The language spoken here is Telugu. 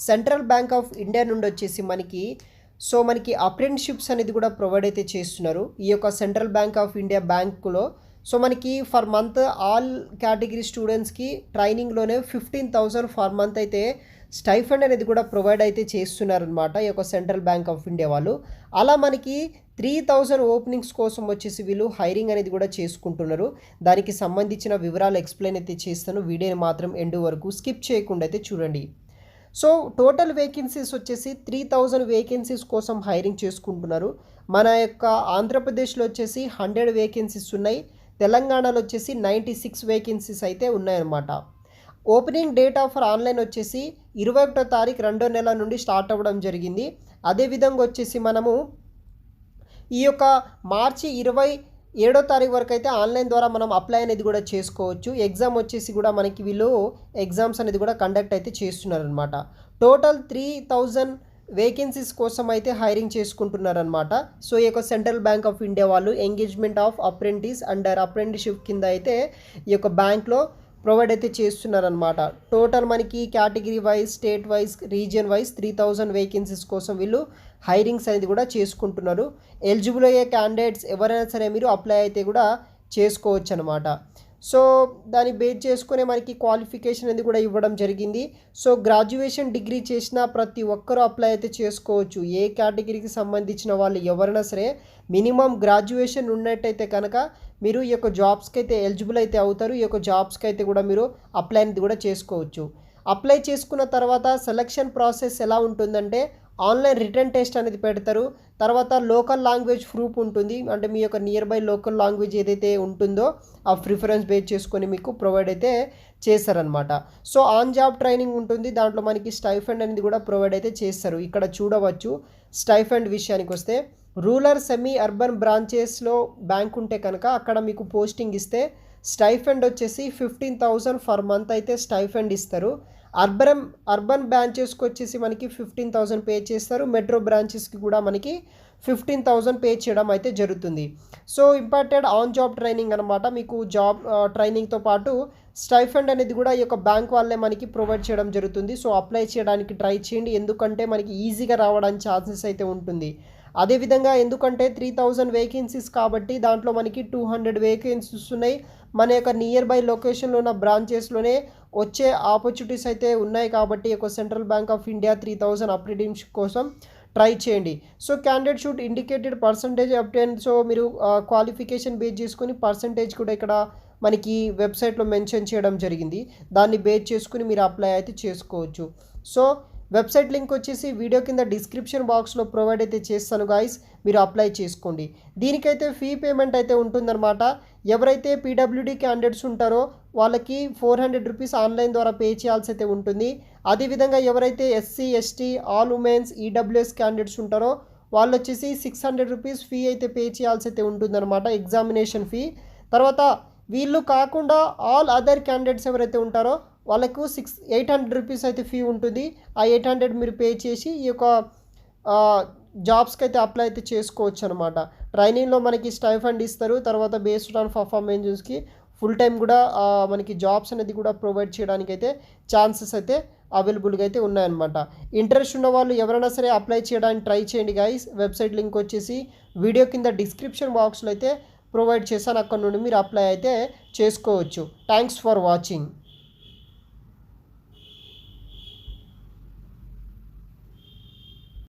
సెంట్రల్ బ్యాంక్ ఆఫ్ ఇండియా నుండి వచ్చేసి మనకి అప్రెంటిషిప్స్ అనేది కూడా ప్రొవైడ్ అయితే చేస్తున్నారు ఈ యొక్క సెంట్రల్ బ్యాంక్ ఆఫ్ ఇండియా బ్యాంకులో. సో మనకి ఫర్ మంత్ ఆల్ కేటగిరీ స్టూడెంట్స్కి ట్రైనింగ్లోనే 15,000 ఫర్ మంత్ అయితే స్టైఫండ్ అనేది కూడా ప్రొవైడ్ అయితే చేస్తున్నారనమాట ఈ యొక్క సెంట్రల్ బ్యాంక్ ఆఫ్ ఇండియా వాళ్ళు. అలా మనకి 3,000 ఓపెనింగ్స్ కోసం వచ్చేసి వీళ్ళు హైరింగ్ అనేది కూడా చేసుకుంటున్నారు. దానికి సంబంధించిన వివరాలు ఎక్స్ప్లెయిన్ అయితే చేస్తాను. వీడియోని మాత్రం ఎండ్ వరకు స్కిప్ చేయకుండా అయితే చూడండి. సో టోటల్ వేకెన్సీస్ వచ్చేసి 3,000 వేకెన్సీస్ కోసం హైరింగ్ చేసుకుంటున్నారు. మన యొక్క ఆంధ్రప్రదేశ్లో వచ్చేసి 100 వేకెన్సీస్ ఉన్నాయి. తెలంగాణలో వచ్చేసి 96 వేకెన్సీస్ అయితే ఉన్నాయన్నమాట. ఓపెనింగ్ డేట్ ఆఫర్ ఆన్లైన్ వచ్చేసి 21వ తారీఖు 2వ నెల నుండి స్టార్ట్ అవ్వడం జరిగింది. అదేవిధంగా వచ్చేసి మనము ఈ యొక్క మార్చి 27వ తారీఖు వరకు అయితే ఆన్లైన్ ద్వారా మనం అప్లై అనేది కూడా చేసుకోవచ్చు. ఎగ్జామ్ వచ్చేసి కూడా మనకి వీళ్ళు ఎగ్జామ్స్ అనేది కూడా కండక్ట్ అయితే చేస్తున్నారనమాట. టోటల్ 3,000 వేకెన్సీస్ కోసం అయితే హైరింగ్ చేసుకుంటున్నారనమాట. సో ఈ యొక్క సెంట్రల్ బ్యాంక్ ఆఫ్ ఇండియా వాళ్ళు engagement of apprentice under apprenticeship కింద అయితే ఈ యొక్క బ్యాంక్లో ప్రొవైడ్ అయితే చేస్తున్నారనమాట. టోటల్ మనకి category wise, state wise, region wise 3,000 vacancies కోసం వీళ్ళు హైరింగ్స్ అనేది కూడా చేసుకుంటున్నారు. ఎలిజిబుల్ అయ్యే క్యాండిడేట్స్ ఎవరైనా సరే మీరు అప్లై అయితే కూడా చేసుకోవచ్చు అనమాట. సో దాన్ని బేస్ చేసుకునే మనకి క్వాలిఫికేషన్ అనేది కూడా ఇవ్వడం జరిగింది. సో గ్రాడ్యుయేషన్ డిగ్రీ చేసిన ప్రతి ఒక్కరూ అప్లై అయితే చేసుకోవచ్చు. ఏ కేటగిరీకి సంబంధించిన వాళ్ళు ఎవరైనా సరే మినిమం గ్రాడ్యుయేషన్ ఉన్నట్టయితే కనుక మీరు ఈ యొక్క జాబ్స్కి అయితే ఎలిజిబుల్ అయితే అవుతారు. ఈ యొక్క జాబ్స్కి అయితే కూడా మీరు అప్లై అనేది కూడా చేసుకోవచ్చు. అప్లై చేసుకున్న తర్వాత సెలక్షన్ ప్రాసెస్ ఎలా ఉంటుందంటే ఆన్లైన్ రిటర్న్ టెస్ట్ అనేది పెడతారు. తర్వాత లోకల్ లాంగ్వేజ్ ప్రూఫ్ ఉంటుంది. అంటే మీ యొక్క నియర్ బై లోకల్ లాంగ్వేజ్ ఏదైతే ఉంటుందో ఆ ప్రిఫరెన్స్ బేస్ చేసుకొని మీకు ప్రొవైడ్ అయితే చేస్తారనమాట. సో ఆన్ జాబ్ ట్రైనింగ్ ఉంటుంది. దాంట్లో మనకి స్టైఫండ్ అనేది కూడా ప్రొవైడ్ అయితే చేస్తారు. ఇక్కడ చూడవచ్చు స్టైఫండ్ విషయానికి వస్తే రూరల్ సెమీ అర్బన్ బ్రాంచెస్లో బ్యాంక్ ఉంటే కనుక అక్కడ మీకు పోస్టింగ్ ఇస్తే స్టైఫండ్ వచ్చేసి 15,000 ఫర్ మంత్ అయితే స్టైఫండ్ ఇస్తారు. అర్బన్ బ్రాంచెస్కి వచ్చేసి మనకి 15,000 పే చేస్తారు. మెట్రో బ్రాంచెస్కి కూడా మనకి 15,000 పే చేయడం అయితే జరుగుతుంది. So important on job training అనమాట. మీకు జాబ్ ట్రైనింగ్తో పాటు స్టైఫండ్ అనేది కూడా ఈ యొక్క బ్యాంక్ వాళ్ళే మనకి ప్రొవైడ్ చేయడం జరుగుతుంది. సో అప్లై చేయడానికి ట్రై చేయండి. ఎందుకంటే మనకి ఈజీగా రావడానికి ఛాన్సెస్ అయితే ఉంటుంది. అదేవిధంగా ఎందుకంటే 3,000 వేకెన్సీస్ కాబట్టి దాంట్లో మనకి 200 వేకెన్సీస్ ఉన్నాయి. మన యొక్క నియర్ బై లొకేషన్లో ఉన్న బ్రాంచెస్లోనే వచ్చే ఆపర్చునిటీస్ అయితే ఉన్నాయి కాబట్టి ఒక central bank of India 3,000 apprenticeship కోసం ట్రై చేయండి. So candidate should indicated percentage obtain. So మీరు క్వాలిఫికేషన్ బేస్ చేసుకుని పర్సంటేజ్ కూడా ఇక్కడ మనకి వెబ్సైట్లో మెన్షన్ చేయడం జరిగింది. దాన్ని బేస్ చేసుకుని మీరు అప్లై అయితే చేసుకోవచ్చు. సో వెబ్సైట్ లింక్ వచ్చేసి వీడియో కింద డిస్క్రిప్షన్ బాక్స్లో ప్రొవైడ్ అయితే చేస్తాను గాయస్, మీరు అప్లై చేసుకోండి. దీనికైతే ఫీ పేమెంట్ అయితే ఉంటుందన్నమాట. ఎవరైతే పీడబ్ల్యూడీ క్యాండిడేట్స్ ఉంటారో వాళ్ళకి 400 రూపీస్ ఆన్లైన్ ద్వారా పే చేయాల్సి అయితే ఉంటుంది. అదేవిధంగా ఎవరైతే SC, ST, all women's, EWS candidates ఉంటారో వాళ్ళు వచ్చేసి 600 రూపీస్ ఫీ అయితే పే చేయాల్సి అయితే ఉంటుందన్నమాట, ఎగ్జామినేషన్ ఫీ. తర్వాత వీళ్ళు కాకుండా ఆల్ అదర్ క్యాండిడేట్స్ ఎవరైతే ఉంటారో వాళ్ళకు 800 రూపీస్ అయితే ఫీ ఉంటుంది. ఆ 800 మీరు పే చేసి ఈ యొక్క జాబ్స్కి అయితే అప్లై అయితే చేసుకోవచ్చు అనమాట. ట్రైనింగ్లో మనకి స్టైఫండ్ ఇస్తారు. తర్వాత బేస్డ్ ఆన్ పర్ఫార్మెన్స్కి ఫుల్ టైం కూడా మనకి జాబ్స్ అనేది కూడా ప్రొవైడ్ చేయడానికి అయితే ఛాన్సెస్ అయితే అవైలబుల్గా అయితే ఉన్నాయన్నమాట. ఇంట్రెస్ట్ ఉన్న వాళ్ళు ఎవరైనా సరే అప్లై చేయడానికి ట్రై చేయండి గాయస్. వెబ్సైట్ లింక్ వచ్చేసి వీడియో కింద డిస్క్రిప్షన్ బాక్స్లో అయితే ప్రొవైడ్ చేశాను. అక్కడ నుండి మీరు అప్లై అయితే చేసుకోవచ్చు. Thanks for watching.